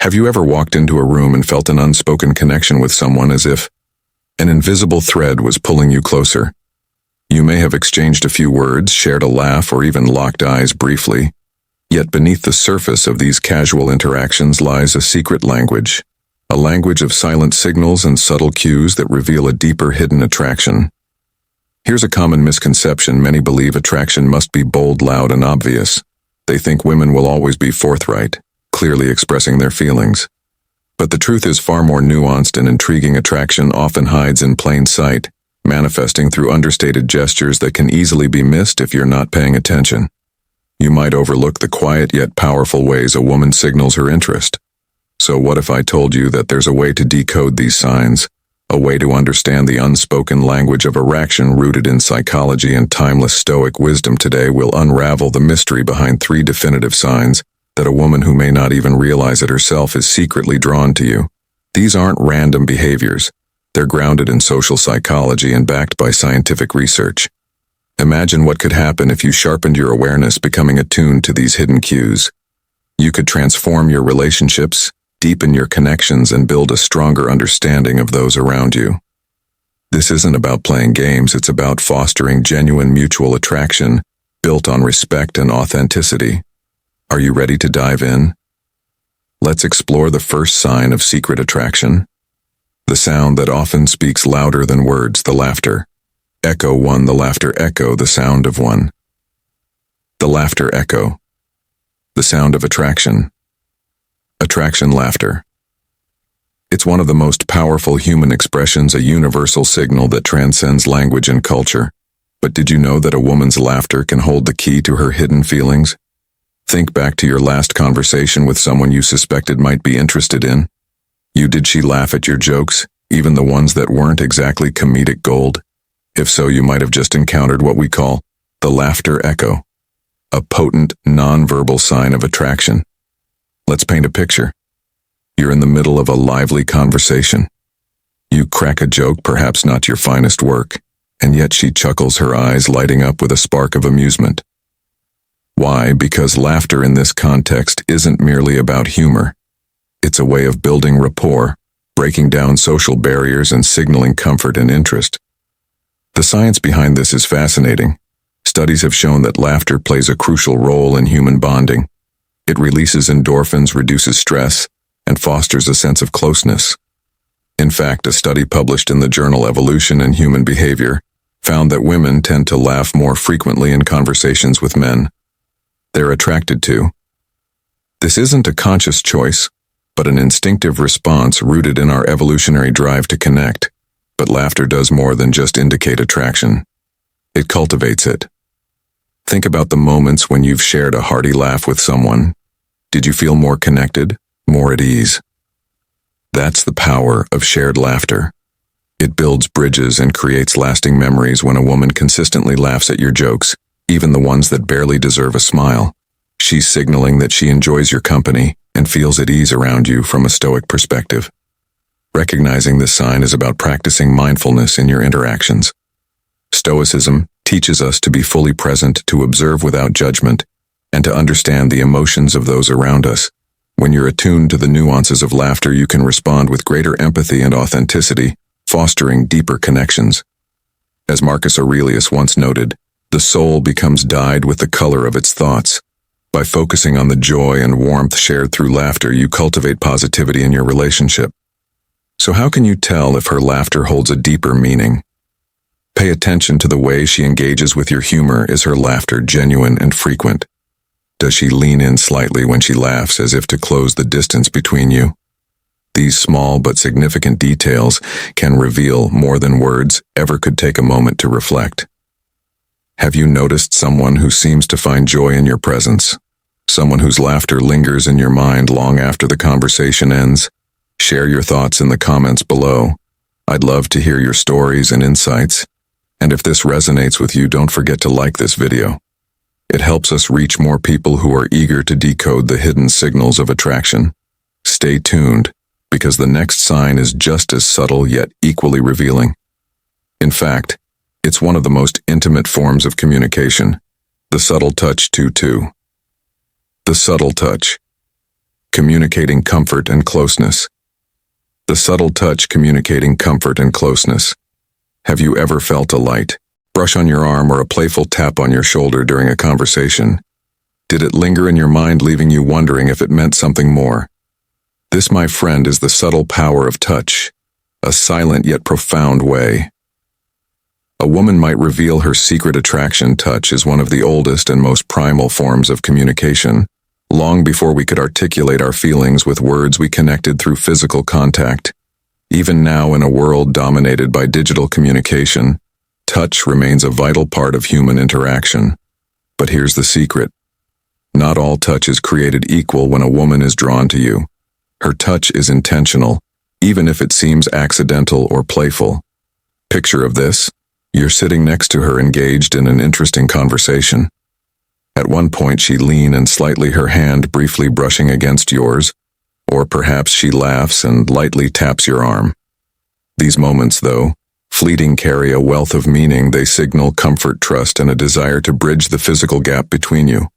Have you ever walked into a room and felt an unspoken connection with someone as if an invisible thread was pulling you closer? You may have exchanged a few words, shared a laugh, or even locked eyes briefly. Yet beneath the surface of these casual interactions lies a secret language, a language of silent signals and subtle cues that reveal a deeper hidden attraction. Here's a common misconception: many believe attraction must be bold, loud, and obvious. They think women will always be forthright, clearly expressing their feelings. But the truth is far more nuanced and intriguing. Attraction often hides in plain sight, manifesting through understated gestures that can easily be missed if you're not paying attention. You might overlook the quiet yet powerful ways a woman signals her interest. So what if I told you that there's a way to decode these signs, a way to understand the unspoken language of attraction rooted in psychology and timeless Stoic wisdom? Today we'll unravel the mystery behind 3 definitive signs that a woman who may not even realize it herself is secretly drawn to you. These aren't random behaviors. They're grounded in social psychology and backed by scientific research. Imagine what could happen if you sharpened your awareness, becoming attuned to these hidden cues. You could transform your relationships, deepen your connections, and build a stronger understanding of those around you. This isn't about playing games, it's about fostering genuine mutual attraction, built on respect and authenticity. Are you ready to dive in? Let's explore the first sign of secret attraction. The sound that often speaks louder than words, the laughter. Echo 1. The laughter echo, the sound of one. The laughter echo. The sound of attraction. Attraction laughter. It's one of the most powerful human expressions, a universal signal that transcends language and culture. But did you know that a woman's laughter can hold the key to her hidden feelings? Think back to your last conversation with someone you suspected might be interested in. Did she laugh at your jokes, even the ones that weren't exactly comedic gold? If so, you might have just encountered what we call the laughter echo, a potent, non-verbal sign of attraction. Let's paint a picture. You're in the middle of a lively conversation. You crack a joke, perhaps not your finest work, and yet she chuckles, her eyes lighting up with a spark of amusement. Why? Because laughter in this context isn't merely about humor. It's a way of building rapport, breaking down social barriers, and signaling comfort and interest. The science behind this is fascinating. Studies have shown that laughter plays a crucial role in human bonding. It releases endorphins, reduces stress, and fosters a sense of closeness. In fact, a study published in the journal Evolution and Human Behavior found that women tend to laugh more frequently in conversations with men. They're attracted to. This isn't a conscious choice, but an instinctive response rooted in our evolutionary drive to connect. But laughter does more than just indicate attraction. It cultivates it. Think about the moments when you've shared a hearty laugh with someone. Did you feel more connected, more at ease? That's the power of shared laughter. It builds bridges and creates lasting memories. When a woman consistently laughs at your jokes, even the ones that barely deserve a smile, she's signaling that she enjoys your company and feels at ease around you. From a Stoic perspective, recognizing this sign is about practicing mindfulness in your interactions. Stoicism teaches us to be fully present, to observe without judgment, and to understand the emotions of those around us. When you're attuned to the nuances of laughter, you can respond with greater empathy and authenticity, fostering deeper connections. As Marcus Aurelius once noted, the soul becomes dyed with the color of its thoughts. By focusing on the joy and warmth shared through laughter, you cultivate positivity in your relationship. So how can you tell if her laughter holds a deeper meaning? Pay attention to the way she engages with your humor. Is her laughter genuine and frequent? Does she lean in slightly when she laughs, as if to close the distance between you? These small but significant details can reveal more than words ever could. Take a moment to reflect. Have you noticed someone who seems to find joy in your presence? Someone whose laughter lingers in your mind long after the conversation ends? Share your thoughts in the comments below. I'd love to hear your stories and insights. And if this resonates with you, don't forget to like this video. It helps us reach more people who are eager to decode the hidden signals of attraction. Stay tuned, because the next sign is just as subtle yet equally revealing. In fact, it's one of the most intimate forms of communication, the subtle touch. 2-2. The subtle touch. Communicating comfort and closeness. The subtle touch communicating comfort and closeness. Have you ever felt a light brush on your arm or a playful tap on your shoulder during a conversation? Did it linger in your mind, leaving you wondering if it meant something more? This, my friend, is the subtle power of touch, a silent yet profound way. A woman might reveal her secret attraction. Touch is one of the oldest and most primal forms of communication. Long before we could articulate our feelings with words, we connected through physical contact. Even now, in a world dominated by digital communication, touch remains a vital part of human interaction. But here's the secret. Not all touch is created equal. When a woman is drawn to you, her touch is intentional, even if it seems accidental or playful. Picture of this: you're sitting next to her, engaged in an interesting conversation. At one point she leans and slightly, her hand briefly brushing against yours, or perhaps she laughs and lightly taps your arm. These moments, though fleeting, carry a wealth of meaning. They signal comfort, trust, and a desire to bridge the physical gap between you.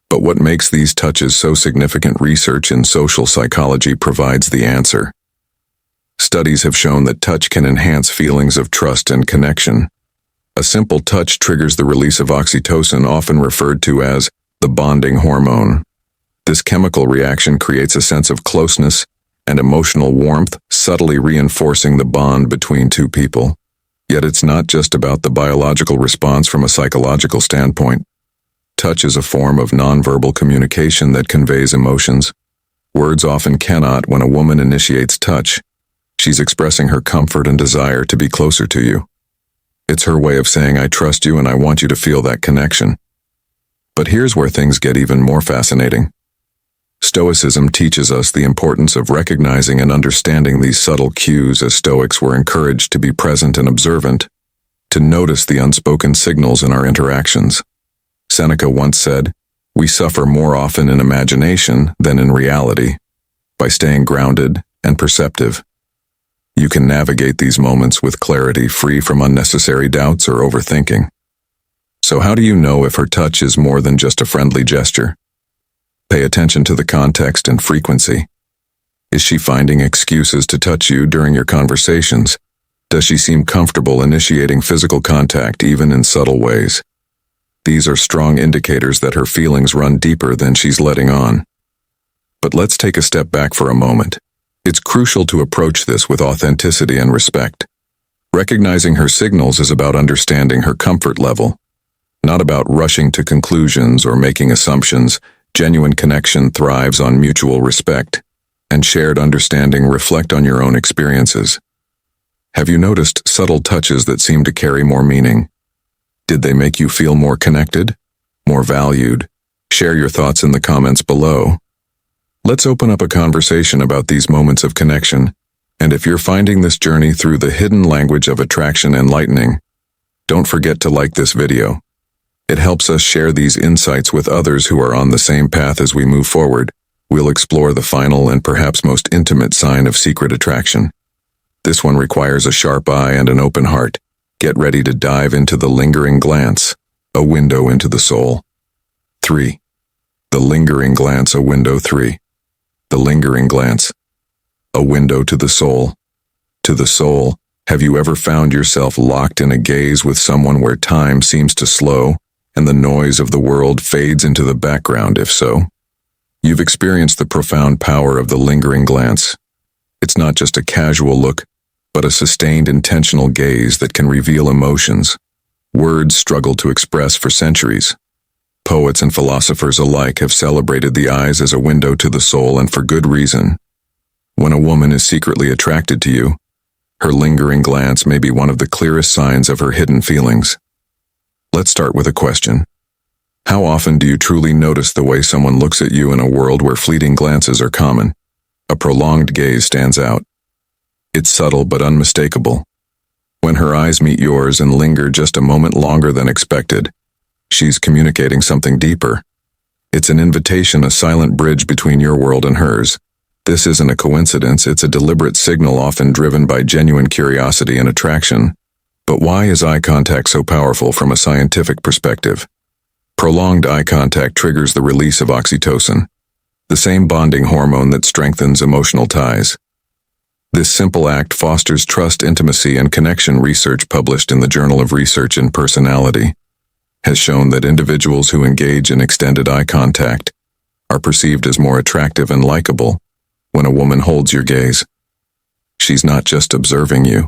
But what makes these touches so significant? Research in social psychology provides the answer. Studies have shown that touch can enhance feelings of trust and connection. A simple touch triggers the release of oxytocin, often referred to as the bonding hormone. This chemical reaction creates a sense of closeness and emotional warmth, subtly reinforcing the bond between two people. Yet it's not just about the biological response. From a psychological standpoint, touch is a form of nonverbal communication that conveys emotions. Words often cannot. When a woman initiates touch, she's expressing her comfort and desire to be closer to you. It's her way of saying, I trust you and I want you to feel that connection. But here's where things get even more fascinating. Stoicism teaches us the importance of recognizing and understanding these subtle cues, as Stoics were encouraged to be present and observant, to notice the unspoken signals in our interactions. Seneca once said, "We suffer more often in imagination than in reality." By staying grounded and perceptive, you can navigate these moments with clarity, free from unnecessary doubts or overthinking. So how do you know if her touch is more than just a friendly gesture? Pay attention to the context and frequency. Is she finding excuses to touch you during your conversations? Does she seem comfortable initiating physical contact, even in subtle ways? These are strong indicators that her feelings run deeper than she's letting on. But let's take a step back for a moment. It's crucial to approach this with authenticity and respect. Recognizing her signals is about understanding her comfort level, not about rushing to conclusions or making assumptions. Genuine connection thrives on mutual respect and shared understanding. Reflect on your own experiences. Have you noticed subtle touches that seem to carry more meaning? Did they make you feel more connected, more valued? Share your thoughts in the comments below. Let's open up a conversation about these moments of connection, and if you're finding this journey through the hidden language of attraction enlightening, don't forget to like this video. It helps us share these insights with others who are on the same path. As we move forward, we'll explore the final and perhaps most intimate sign of secret attraction. This one requires a sharp eye and an open heart. Get ready to dive into the lingering glance, a window into the soul. 3. The lingering glance, a window. 3. The lingering glance, a window to the soul. To the soul, have you ever found yourself locked in a gaze with someone where time seems to slow and the noise of the world fades into the background? If so, you've experienced the profound power of the lingering glance. It's not just a casual look, but a sustained, intentional gaze that can reveal emotions words struggle to express for centuries. Poets and philosophers alike have celebrated the eyes as a window to the soul, and for good reason. When a woman is secretly attracted to you, her lingering glance may be one of the clearest signs of her hidden feelings. Let's start with a question. How often do you truly notice the way someone looks at you in a world where fleeting glances are common? A prolonged gaze stands out. It's subtle but unmistakable. When her eyes meet yours and linger just a moment longer than expected, she's communicating something deeper. It's an invitation, a silent bridge between your world and hers. This isn't a coincidence, it's a deliberate signal, often driven by genuine curiosity and attraction. But why is eye contact so powerful from a scientific perspective? Prolonged eye contact triggers the release of oxytocin, the same bonding hormone that strengthens emotional ties. This simple act fosters trust, intimacy, and connection. Research published in the Journal of Research in Personality has shown that individuals who engage in extended eye contact are perceived as more attractive and likable when a woman holds your gaze. She's not just observing you.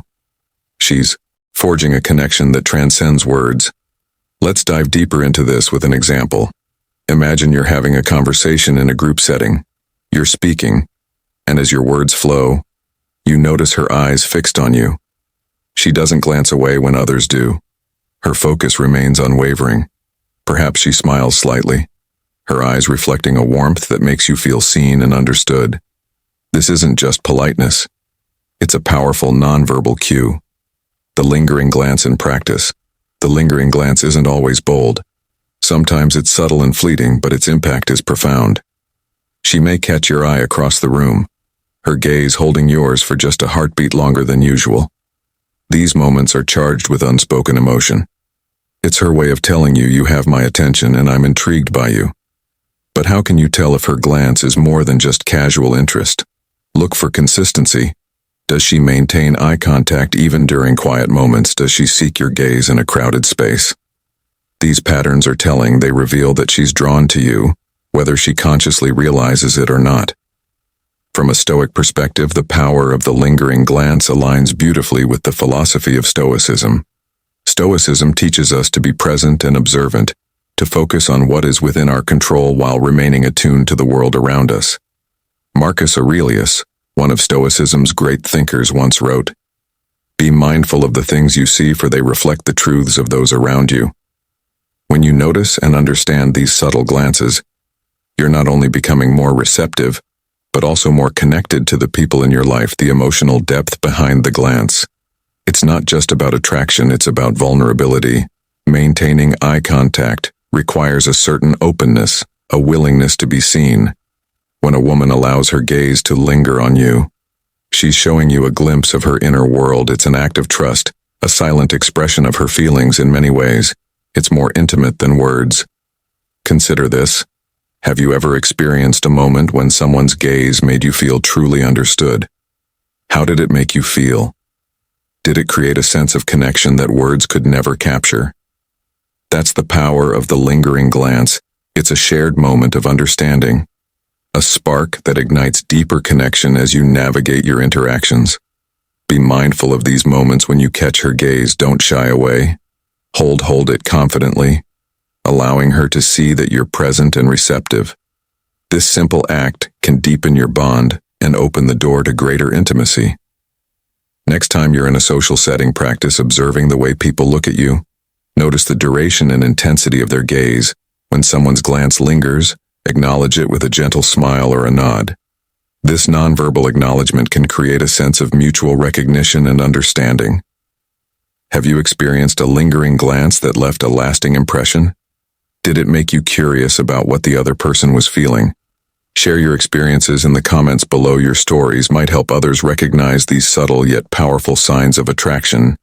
She's forging a connection that transcends words. Let's dive deeper into this with an example. Imagine you're having a conversation in a group setting. You're speaking, and as your words flow, you notice her eyes fixed on you. She doesn't glance away when others do. Her focus remains unwavering. Perhaps she smiles slightly, her eyes reflecting a warmth that makes you feel seen and understood. This isn't just politeness. It's a powerful nonverbal cue. The lingering glance in practice. The lingering glance isn't always bold. Sometimes it's subtle and fleeting, but its impact is profound. She may catch your eye across the room, her gaze holding yours for just a heartbeat longer than usual. These moments are charged with unspoken emotion. It's her way of telling you, you have my attention and I'm intrigued by you. But how can you tell if her glance is more than just casual interest? Look for consistency. Does she maintain eye contact even during quiet moments? Does she seek your gaze in a crowded space? These patterns are telling. They reveal that she's drawn to you, whether she consciously realizes it or not. From a Stoic perspective, the power of the lingering glance aligns beautifully with the philosophy of Stoicism. Stoicism teaches us to be present and observant, to focus on what is within our control while remaining attuned to the world around us. Marcus Aurelius, one of Stoicism's great thinkers, once wrote, "Be mindful of the things you see, for they reflect the truths of those around you." When you notice and understand these subtle glances, you're not only becoming more receptive, but also more connected to the people in your life. The emotional depth behind the glance. It's not just about attraction, it's about vulnerability. Maintaining eye contact requires a certain openness, a willingness to be seen. When a woman allows her gaze to linger on you, she's showing you a glimpse of her inner world. It's an act of trust, a silent expression of her feelings. In many ways, it's more intimate than words. Consider this. Have you ever experienced a moment when someone's gaze made you feel truly understood? How did it make you feel? Did it create a sense of connection that words could never capture? That's the power of the lingering glance. It's a shared moment of understanding, a spark that ignites deeper connection as you navigate your interactions. Be mindful of these moments when you catch her gaze. Don't shy away. Hold it confidently, allowing her to see that you're present and receptive. This simple act can deepen your bond and open the door to greater intimacy. Next time you're in a social setting, practice observing the way people look at you. Notice the duration and intensity of their gaze. When someone's glance lingers, acknowledge it with a gentle smile or a nod. This nonverbal acknowledgement can create a sense of mutual recognition and understanding. Have you experienced a lingering glance that left a lasting impression? Did it make you curious about what the other person was feeling? Share your experiences in the comments below. Your stories might help others recognize these subtle yet powerful signs of attraction.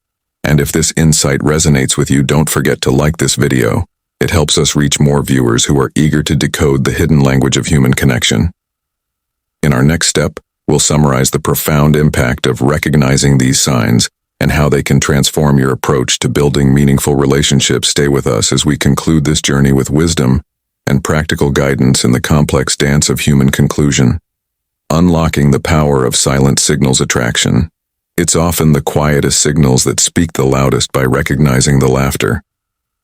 And if this insight resonates with you, don't forget to like this video. It helps us reach more viewers who are eager to decode the hidden language of human connection. In our next step, we'll summarize the profound impact of recognizing these signs and how they can transform your approach to building meaningful relationships. Stay with us as we conclude this journey with wisdom and practical guidance in the complex dance of human conclusion. Unlocking the power of silent signals attraction. It's often the quietest signals that speak the loudest. By recognizing the laughter,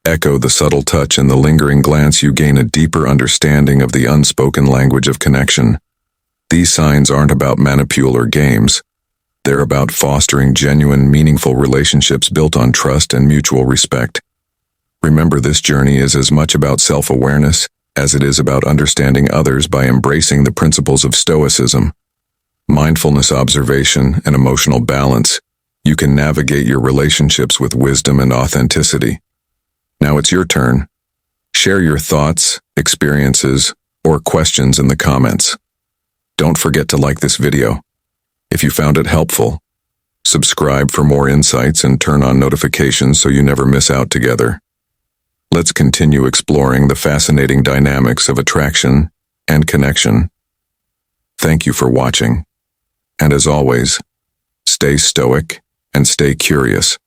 echo, the subtle touch, and the lingering glance, you gain a deeper understanding of the unspoken language of connection. These signs aren't about manipulation or games. They're about fostering genuine, meaningful relationships built on trust and mutual respect. Remember, this journey is as much about self-awareness as it is about understanding others. By embracing the principles of Stoicism, mindfulness, observation, and emotional balance, you can navigate your relationships with wisdom and authenticity. Now it's your turn. Share your thoughts, experiences, or questions in the comments. Don't forget to like this video. If you found it helpful, subscribe for more insights and turn on notifications so you never miss out. Together, let's continue exploring the fascinating dynamics of attraction and connection. Thank you for watching. And as always, stay stoic and stay curious.